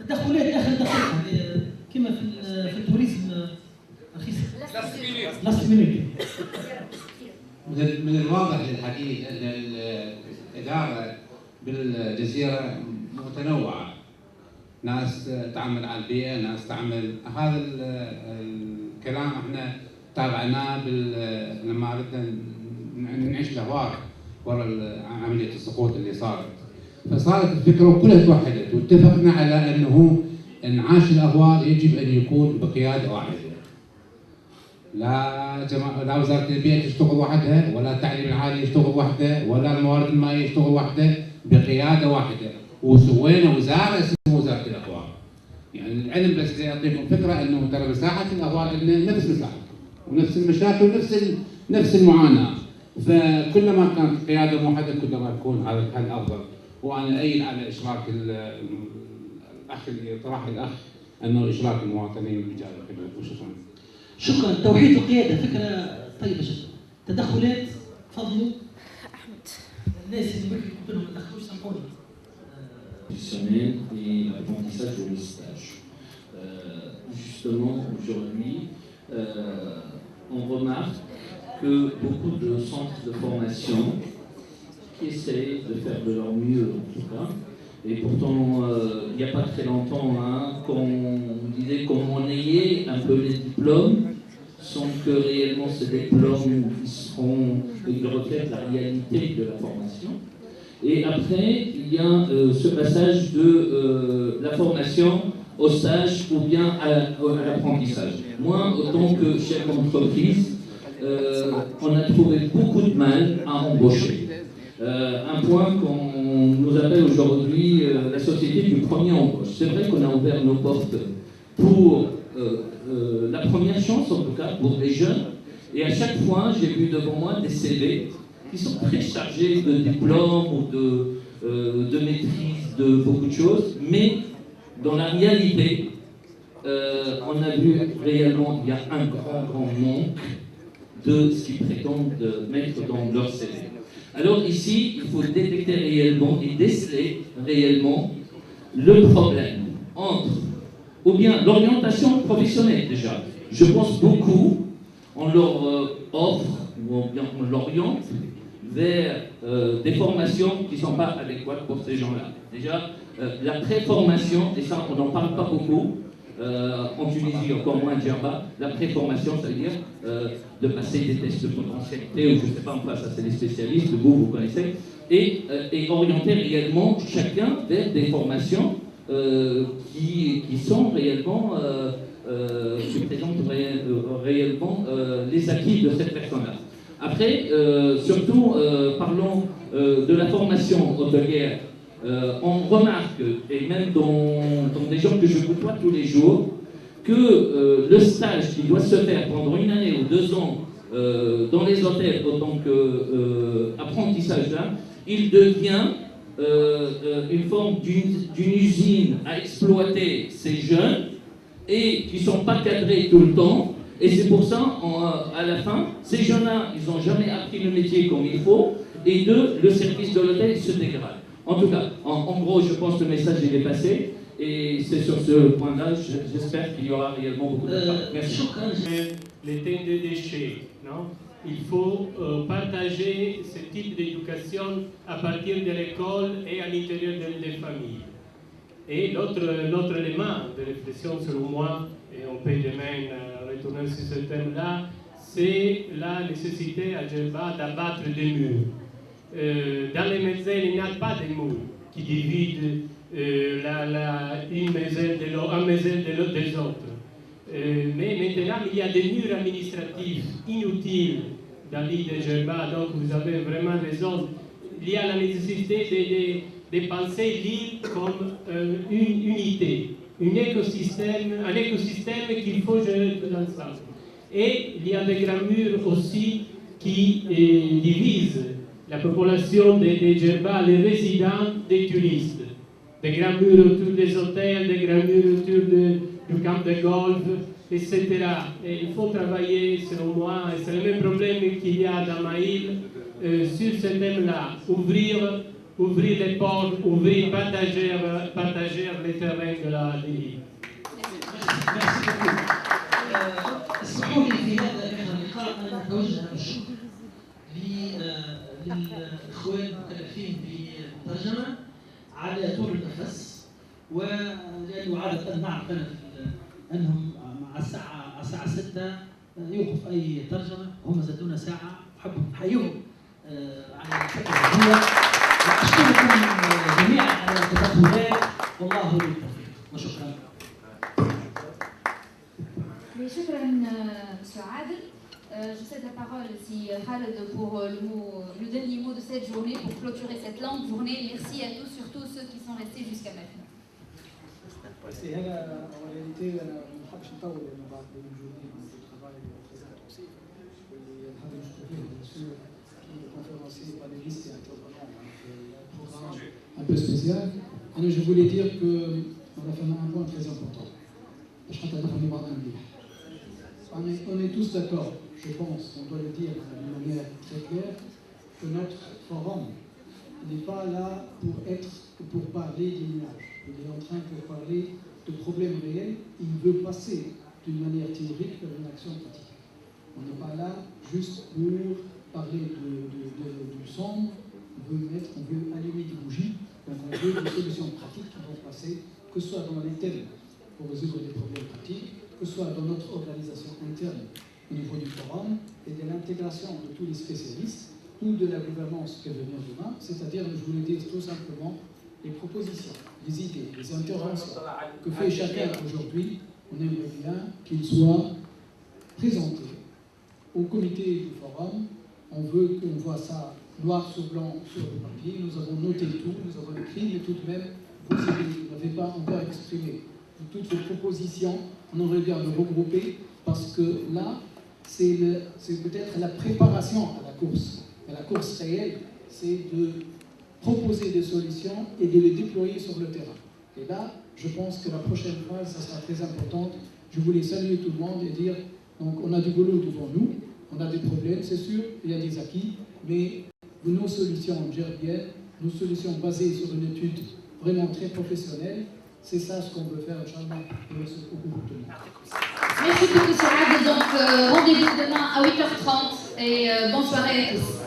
تدخلات اخر دقيقه كما في التوريزم رخيص لاست مينيت. من الواضح للحديث ان الاداره بالجزيره متنوعه، ناس تعمل على البيئه، ناس تعمل هذا الكلام احنا تابعناه لما اردنا نعيش الاهواء وراء عمليه السقوط اللي صارت. فصارت الفكره وكلها توحدت واتفقنا على انه انعاش الاهواء يجب ان يكون بقياده واحده. لا وزاره البيئه تشتغل وحدها، ولا التعليم العالي يشتغل وحده، ولا الموارد المائيه يشتغل وحده، بقياده واحده. وسوينا وزاره اسمها وزاره الاهواء. يعني العلم بس يعطيكم فكره انه ترى مساحه الاهواء لنا نفس مساحه ونفس المشاكل ونفس المعاناه. فكلما كانت قياده موحده كلما يكون هذا الحل افضل. وانا ايد على اشراك الاخ اللي طرح الاخ انه اشراك المواطنين بجانب الخدمه. وشكرا. شكرا. توحيد القياده فكره طيبه جدا. تدخلات تفضلوا احمد. الناس اللي منهم ما دخلوش سامحوني. Et l'apprentissage ou le stage. Justement, aujourd'hui, on remarque que beaucoup de centres de formation qui essayent de faire de leur mieux, en tout cas, et pourtant, il n'y a pas très longtemps, qu'on disait qu'on monnayait un peu les diplômes, sans que réellement ces diplômes ils reflètent la réalité de la formation. Et après, il y a ce passage de la formation au stage ou bien à l'apprentissage. Moi, autant que chef d'entreprise, on a trouvé beaucoup de mal à embaucher. Un point qu'on nous appelle aujourd'hui la société du premier embauche. C'est vrai qu'on a ouvert nos portes pour la première chance, en tout cas, pour les jeunes. Et à chaque fois, j'ai vu devant moi des CV qui sont très chargés de diplômes ou de maîtrise de beaucoup de choses, mais dans la réalité, on a vu réellement qu'il y a un grand manque de ce qu'ils prétendent mettre dans leur CV. Alors ici, il faut détecter réellement et déceler réellement le problème entre, ou bien l'orientation professionnelle déjà. Je pense beaucoup, on leur offre, ou bien on l'oriente vers des formations qui ne sont pas adéquates pour ces gens-là. Déjà, la préformation, et ça on n'en parle pas beaucoup, en Tunisie encore moins à Djerba, la préformation, c'est-à-dire de passer des tests de potentialité, ou je ne sais pas, enfin ça c'est les spécialistes, vous connaissez, et orienter réellement chacun vers des formations qui sont réellement, qui présentent réellement les acquis de cette personne-là. Après, surtout, parlons de la formation hôtelière. On remarque, et même dans des gens que je côtoie tous les jours, que le stage qui doit se faire pendant 1 année ou 2 ans dans les hôtels en tant qu'apprentissage là, il devient une forme d'une usine à exploiter ces jeunes et qui ne sont pas cadrés tout le temps. Et c'est pour ça, à la fin, ces jeunes-là, ils n'ont jamais appris le métier comme il faut, et le service de l'hôtel se dégrade. En tout cas, en gros, je pense que le message il est passé, et c'est sur ce point-là, j'espère qu'il y aura réellement beaucoup de travail. Merci. Les thèmes de déchets, non? Il faut partager ce type d'éducation à partir de l'école et à l'intérieur des familles. Et l'autre élément de réflexion, selon moi, et on peut demain retourner sur ce thème-là, c'est la nécessité à Djerba d'abattre des murs. Dans les maisons, il n'y a pas de murs qui divident une maison des autres. Mais maintenant, il y a des murs administratifs inutiles dans l'île de Djerba, donc vous avez vraiment raison. Il y a la nécessité de penser l'île comme une unité, un écosystème qu'il faut gérer tout ensemble. Et il y a des grands murs aussi qui divisent la population de Djerba, les résidents des touristes. Des grands murs autour des hôtels, des grands murs autour du camp de golf, etc. Et il faut travailler, selon moi, et c'est le même problème qu'il y a dans ma île, sur ce thème-là, ouvrir ouvrir les portes, ouvrir, partager les terrains de la Libye. ميرسي بوكو. اسمحوا لي في هذا اللقاء ان اتوجه بالشكر للاخوان المكلفين بالترجمه على طول النفس، ولانه عاده نعرف انهم مع الساعه 6 يوقف اي ترجمه، هم زادونا ساعه، نحب نحييهم على الفكره هذه، واشكركم جميعا على التدخلات، والله بالتوفيق وشكرا. شكرا Monsieur Adel. Je cède la parole si Khaled pour le dernier mot de cette journée, pour clôturer cette longue journée. Merci à tous, surtout ceux qui sont restés jusqu'à maintenant. أنا والدتي أنا ما بحبش نطول لأنه بعد موجودين في الترافاي وخزانة توصيف واللي نحب نشكر فيهم بيان conférencier panéliste et intervenant في البروغرام un peu spécial. أنا je voulais dire que on a fait un point très important. باش حتى نفهموا بعضنا مليح. On est tous d'accord, je pense, on doit le dire d'une manière très claire, que notre forum n'est pas là pour parler d'image. Il est en train de parler de problèmes réels. Il veut passer d'une manière théorique vers une action pratique. On n'est pas là juste pour parler du sombre. On veut allumer des bougies. Donc on veut des solutions pratiques qui vont passer, que ce soit dans les thèmes pour résoudre des problèmes pratiques, que ce soit dans notre organisation interne au niveau du forum et de l'intégration de tous les spécialistes ou de la gouvernance qui va venir demain, c'est-à-dire, je voulais dire tout simplement, les propositions, les idées, les interventions que fait chacun aujourd'hui, on aimerait bien qu'ils soient présentés au comité du forum. On veut qu'on voit ça noir sur blanc sur le papier. Nous avons noté tout, nous avons écrit, mais tout de même, vous n'avez pas encore exprimé toutes vos propositions. On aimerait bien le regrouper parce que là, c'est peut-être la préparation à la course. Mais la course réelle, c'est de proposer des solutions et de les déployer sur le terrain. Et là, je pense que la prochaine phase, ça sera très importante. Je voulais saluer tout le monde et dire, donc on a du boulot devant nous, on a des problèmes, c'est sûr, il y a des acquis, mais nos solutions gerbiennes, nos solutions basées sur une étude vraiment très professionnelle, c'est ça ce qu'on veut faire, Inch'Allah. Merci beaucoup pour tout le monde. Merci beaucoup, M. Adel. Donc, rendez-vous demain à 8h30 et bonne soirée à tous.